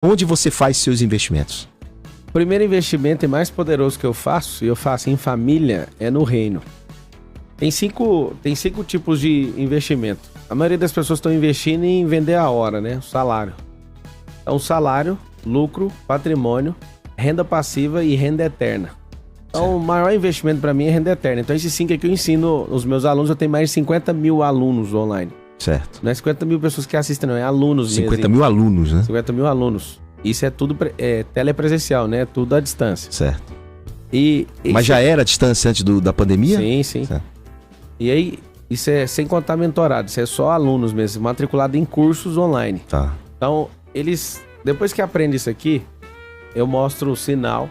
Onde você faz seus investimentos? O primeiro investimento e mais poderoso que eu faço, e eu faço em família, é no reino. Tem cinco tipos de investimento. A maioria das pessoas estão investindo em vender a hora, né? O salário. Então, salário, lucro, patrimônio, renda passiva e renda eterna. Então, certo. O maior investimento para mim é renda eterna. Então, esses 5 aqui eu ensino os meus alunos. Eu tenho mais de 50 mil alunos online. Certo. Não é 50 mil pessoas que assistem, não. É alunos 50 mesmo. mil alunos, né? 50 mil alunos. Isso é tudo telepresencial, né? Tudo à distância. Certo. Mas já era à distância antes da pandemia? Sim, sim. Certo. E aí, isso é sem contar mentorado. Isso é só alunos mesmo, matriculado em cursos online. Tá. Então, depois que aprendem isso aqui, eu mostro o sinal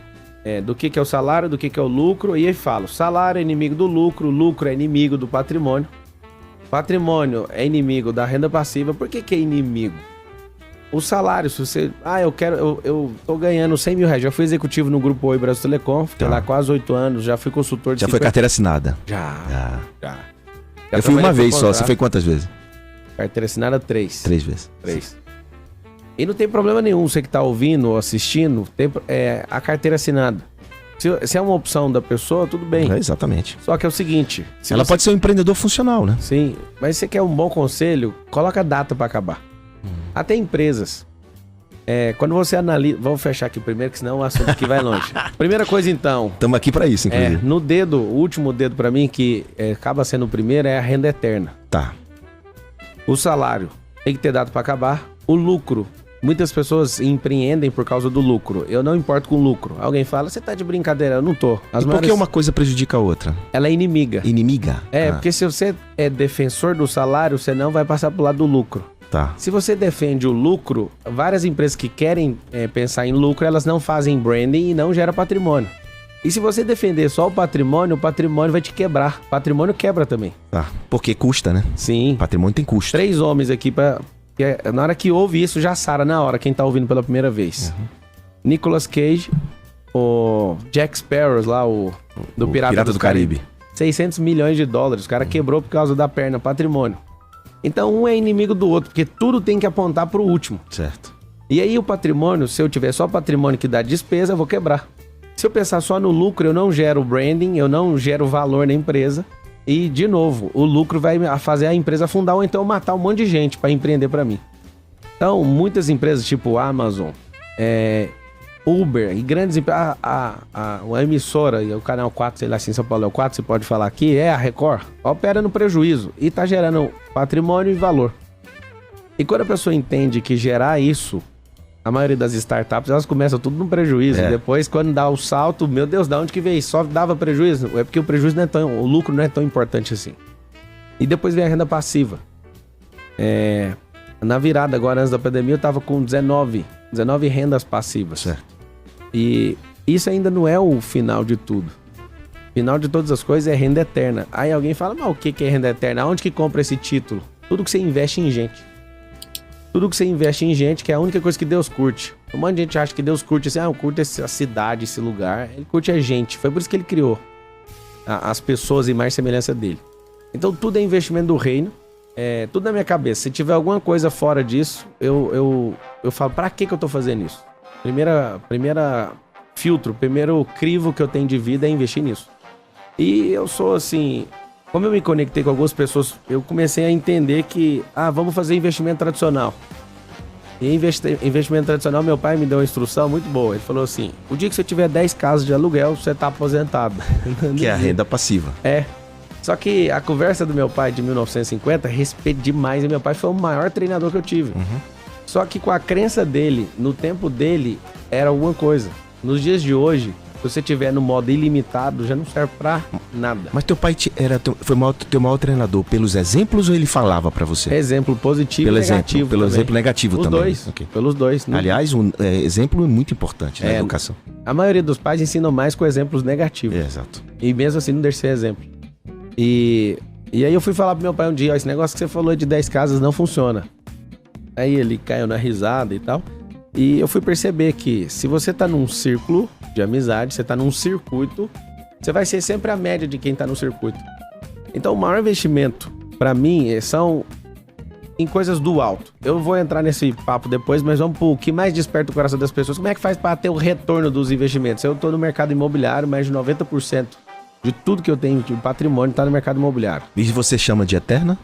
do que é o salário, do que é o lucro, e aí falo, salário é inimigo do lucro é inimigo do patrimônio, patrimônio é inimigo da renda passiva. Por que é inimigo? O salário, se você... eu tô ganhando 100 mil reais, já fui executivo no Grupo Oi Brasil Telecom, fiquei lá quase 8 anos, já fui consultor de... Já foi carteira assinada? Já. Eu fui uma vez só, você foi quantas vezes? Carteira assinada 3. 3 vezes. 3. E não tem problema nenhum, você que tá ouvindo ou assistindo, a carteira assinada. Se é uma opção da pessoa, tudo bem. Exatamente. Só que é o seguinte... Ela pode ser um empreendedor funcional, né? Sim, mas se você quer um bom conselho, coloca a data para acabar. Até empresas. Quando você analisa... Vamos fechar aqui primeiro, que senão o assunto aqui vai longe. Primeira coisa, então... Estamos aqui para isso, inclusive. No dedo, o último dedo para mim, que acaba sendo o primeiro, é a renda eterna. Tá. O salário tem que ter data para acabar. O lucro... Muitas pessoas empreendem por causa do lucro. Eu não importo com o lucro. Alguém fala, você tá de brincadeira? Eu não tô. Por que uma coisa prejudica a outra? Ela é inimiga. Inimiga? Porque se você é defensor do salário, você não vai passar pro lado do lucro. Tá. Se você defende o lucro, várias empresas que querem pensar em lucro, elas não fazem branding e não geram patrimônio. E se você defender só o patrimônio vai te quebrar. Patrimônio quebra também. Tá. Porque custa, né? Sim. Patrimônio tem custo. 3 homens aqui na hora que ouve isso, já sara na hora, quem tá ouvindo pela primeira vez. Nicolas Cage, o Jack Sparrow lá, do Pirata do Caribe. 600 milhões de dólares, o cara quebrou por causa da perna, patrimônio. Então um é inimigo do outro, porque tudo tem que apontar pro último. Certo. E aí o patrimônio, se eu tiver só patrimônio que dá despesa, eu vou quebrar. Se eu pensar só no lucro, eu não gero branding, eu não gero valor na empresa. E, de novo, o lucro vai fazer a empresa afundar ou então matar um monte de gente para empreender para mim. Então, muitas empresas tipo Amazon, Uber e grandes empresas, a emissora, e o canal 4, sei lá se em São Paulo é o 4, você pode falar aqui, é a Record, opera no prejuízo e está gerando patrimônio e valor. E quando a pessoa entende que gerar isso, a maioria das startups, elas começam tudo no prejuízo. Depois, quando dá o salto, meu Deus, da onde que veio? Só dava prejuízo? É porque o lucro não é tão importante assim. E depois vem a renda passiva. Na virada agora, antes da pandemia, eu tava com 19 rendas passivas. Certo. E isso ainda não é o final de tudo. O final de todas as coisas é renda eterna. Aí alguém fala, mas o que é renda eterna? Onde que compra esse título? Tudo que você investe em gente. Tudo que você investe em gente, que é a única coisa que Deus curte. Um monte de gente acha que Deus curte assim, eu curto essa cidade, esse lugar. Ele curte a gente. Foi por isso que ele criou as pessoas em mais semelhança dele. Então tudo é investimento do reino. Tudo na minha cabeça. Se tiver alguma coisa fora disso, eu falo, pra que eu tô fazendo isso? Primeira filtro, primeiro crivo que eu tenho de vida é investir nisso. E eu sou assim... Como eu me conectei com algumas pessoas, eu comecei a entender que, vamos fazer investimento tradicional. E investimento tradicional, meu pai me deu uma instrução muito boa. Ele falou assim, o dia que você tiver 10 casas de aluguel, você tá aposentado. Que é a renda passiva. Só que a conversa do meu pai de 1950, respeito demais. E meu pai foi o maior treinador que eu tive. Só que com a crença dele, no tempo dele, era alguma coisa. Nos dias de hoje... Se você tiver no modo ilimitado, já não serve pra nada. Mas teu pai foi teu maior treinador pelos exemplos ou ele falava pra você? Exemplo positivo e negativo. Pelo exemplo negativo também. Dois, okay. Pelos dois. Né? Aliás, exemplo é muito importante na educação. A maioria dos pais ensinam mais com exemplos negativos. Exato. E mesmo assim não deixa de ser exemplo. E aí eu fui falar pro meu pai um dia, esse negócio que você falou de 10 casas não funciona. Aí ele caiu na risada e tal. E eu fui perceber que se você tá num círculo de amizade, você tá num circuito, você vai ser sempre a média de quem tá no circuito. Então o maior investimento, pra mim, são em coisas do alto. Eu vou entrar nesse papo depois, mas vamos pro que mais desperta o coração das pessoas. Como é que faz para ter o retorno dos investimentos? Eu tô no mercado imobiliário, mais de 90% de tudo que eu tenho de patrimônio tá no mercado imobiliário. E você chama de eterna?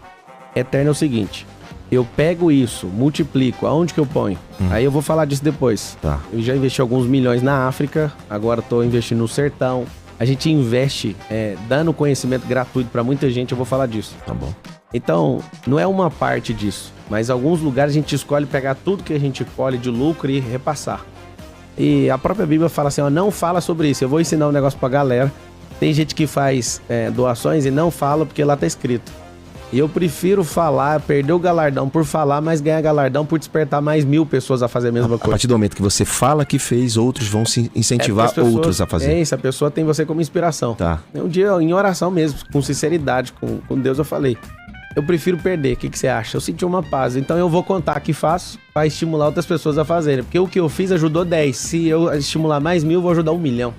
Eterno é o seguinte, eu pego isso, multiplico, aonde que eu ponho? Aí eu vou falar disso depois. Tá. Eu já investi alguns milhões na África, agora tô investindo no sertão. A gente investe dando conhecimento gratuito para muita gente, eu vou falar disso. Tá bom. Então, não é uma parte disso, mas alguns lugares a gente escolhe pegar tudo que a gente colhe de lucro e repassar. E a própria Bíblia fala assim, ó, não fala sobre isso, eu vou ensinar um negócio pra galera. Tem gente que faz doações e não fala porque lá tá escrito. E eu prefiro falar, perder o galardão por falar, mas ganhar galardão por despertar mais 1000 pessoas a fazer a mesma A coisa. partir do momento que você fala que fez, outros vão se incentivar outros a fazer. É isso, a pessoa tem você como inspiração. Tá. Um dia, em oração mesmo, com sinceridade, com Deus, eu falei, eu prefiro perder, o que você acha? Eu senti uma paz, então eu vou contar que faço para estimular outras pessoas a fazerem. Porque o que eu fiz ajudou 10, se eu estimular mais 1000, eu vou ajudar 1 milhão.